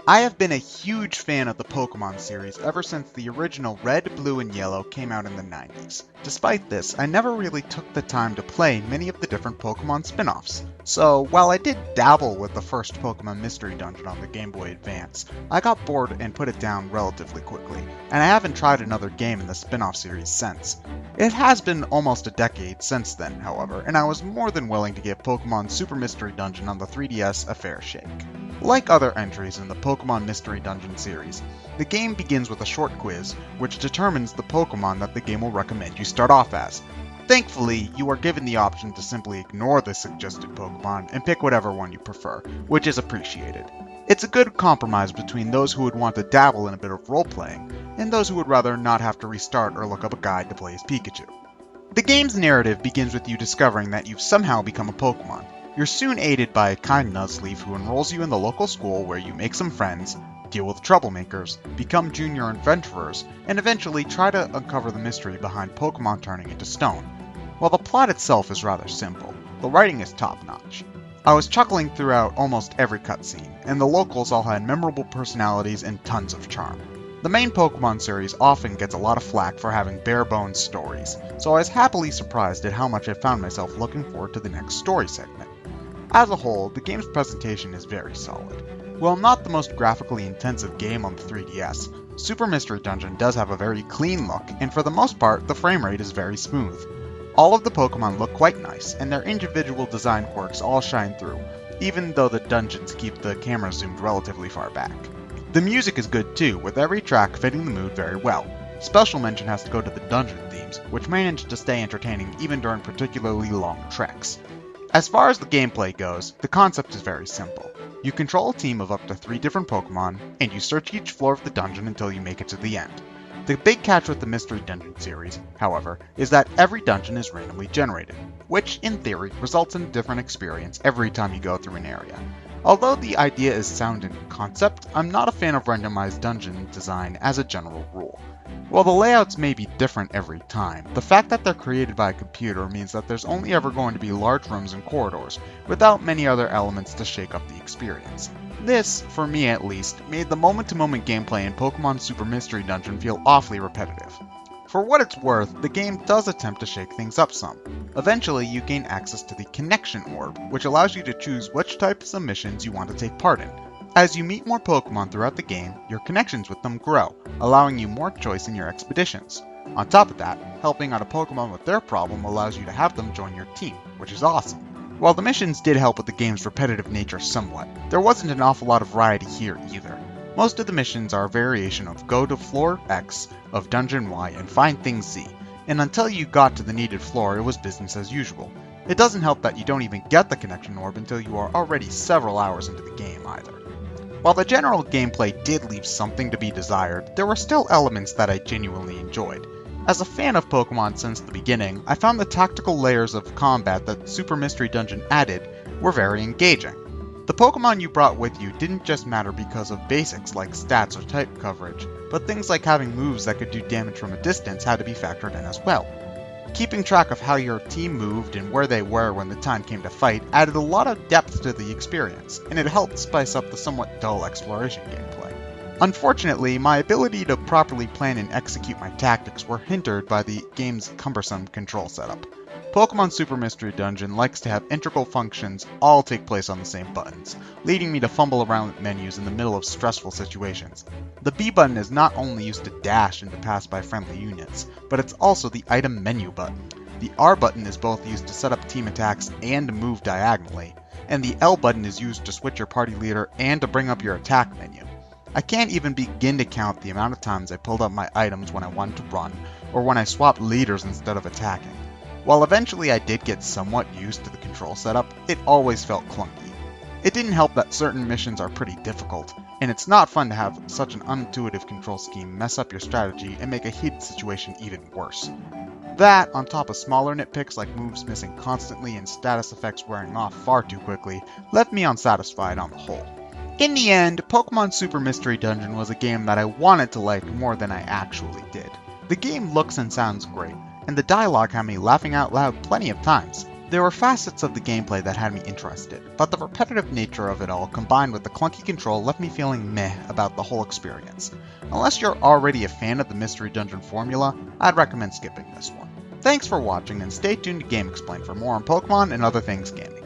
I have been a huge fan of the Pokémon series ever since the original Red, Blue, and Yellow came out in the 90s. Despite this, I never really took the time to play many of the different Pokémon spin-offs. So, while I did dabble with the first Pokémon Mystery Dungeon on the Game Boy Advance, I got bored and put it down relatively quickly, and I haven't tried another game in the spin-off series since. It has been almost a decade since then, however, and I was more than willing to give Pokémon Super Mystery Dungeon on the 3DS a fair shake. Like other entries in the Pokémon Mystery Dungeon series, the game begins with a short quiz, which determines the Pokémon that the game will recommend you start off as. Thankfully, you are given the option to simply ignore the suggested Pokémon and pick whatever one you prefer, which is appreciated. It's a good compromise between those who would want to dabble in a bit of role-playing, and those who would rather not have to restart or look up a guide to play as Pikachu. The game's narrative begins with you discovering that you've somehow become a Pokémon. You're soon aided by a kind Nuzleaf who enrolls you in the local school where you make some friends, deal with troublemakers, become junior adventurers, and eventually try to uncover the mystery behind Pokémon turning into stone. While the plot itself is rather simple, the writing is top-notch. I was chuckling throughout almost every cutscene, and the locals all had memorable personalities and tons of charm. The main Pokémon series often gets a lot of flack for having bare-bones stories, so I was happily surprised at how much I found myself looking forward to the next story segment. As a whole, the game's presentation is very solid. While not the most graphically intensive game on the 3DS, Super Mystery Dungeon does have a very clean look, and for the most part, the frame rate is very smooth. All of the Pokémon look quite nice, and their individual design quirks all shine through, even though the dungeons keep the camera zoomed relatively far back. The music is good too, with every track fitting the mood very well. Special mention has to go to the dungeon themes, which manage to stay entertaining even during particularly long treks. As far as the gameplay goes, the concept is very simple. You control a team of up to 3 different Pokémon, and you search each floor of the dungeon until you make it to the end. The big catch with the Mystery Dungeon series, however, is that every dungeon is randomly generated, which, in theory, results in a different experience every time you go through an area. Although the idea is sound in concept, I'm not a fan of randomized dungeon design as a general rule. While the layouts may be different every time, the fact that they're created by a computer means that there's only ever going to be large rooms and corridors, without many other elements to shake up the experience. This, for me at least, made the moment-to-moment gameplay in Pokémon Super Mystery Dungeon feel awfully repetitive. For what it's worth, the game does attempt to shake things up some. Eventually, you gain access to the Connection Orb, which allows you to choose which types of missions you want to take part in. As you meet more Pokémon throughout the game, your connections with them grow, allowing you more choice in your expeditions. On top of that, helping out a Pokémon with their problem allows you to have them join your team, which is awesome. While the missions did help with the game's repetitive nature somewhat, there wasn't an awful lot of variety here either. Most of the missions are a variation of go to floor X of dungeon Y and find thing Z, and until you got to the needed floor it was business as usual. It doesn't help that you don't even get the Connection Orb until you are already several hours into the game either. While the general gameplay did leave something to be desired, there were still elements that I genuinely enjoyed. As a fan of Pokémon since the beginning, I found the tactical layers of combat that Super Mystery Dungeon added were very engaging. The Pokémon you brought with you didn't just matter because of basics like stats or type coverage, but things like having moves that could do damage from a distance had to be factored in as well. Keeping track of how your team moved and where they were when the time came to fight added a lot of depth to the experience, and it helped spice up the somewhat dull exploration gameplay. Unfortunately, my ability to properly plan and execute my tactics were hindered by the game's cumbersome control setup. Pokémon Super Mystery Dungeon likes to have integral functions all take place on the same buttons, leading me to fumble around with menus in the middle of stressful situations. The B button is not only used to dash and to pass by friendly units, but it's also the item menu button. The R button is both used to set up team attacks and to move diagonally, and the L button is used to switch your party leader and to bring up your attack menu. I can't even begin to count the amount of times I pulled up my items when I wanted to run, or when I swapped leaders instead of attacking. While eventually I did get somewhat used to the control setup, it always felt clunky. It didn't help that certain missions are pretty difficult, and it's not fun to have such an unintuitive control scheme mess up your strategy and make a heated situation even worse. That, on top of smaller nitpicks like moves missing constantly and status effects wearing off far too quickly, left me unsatisfied on the whole. In the end, Pokémon Super Mystery Dungeon was a game that I wanted to like more than I actually did. The game looks and sounds great, and the dialogue had me laughing out loud plenty of times. There were facets of the gameplay that had me interested, but the repetitive nature of it all combined with the clunky control left me feeling meh about the whole experience. Unless you're already a fan of the Mystery Dungeon formula, I'd recommend skipping this one. Thanks for watching, and stay tuned to GameXplain for more on Pokemon and other things gaming.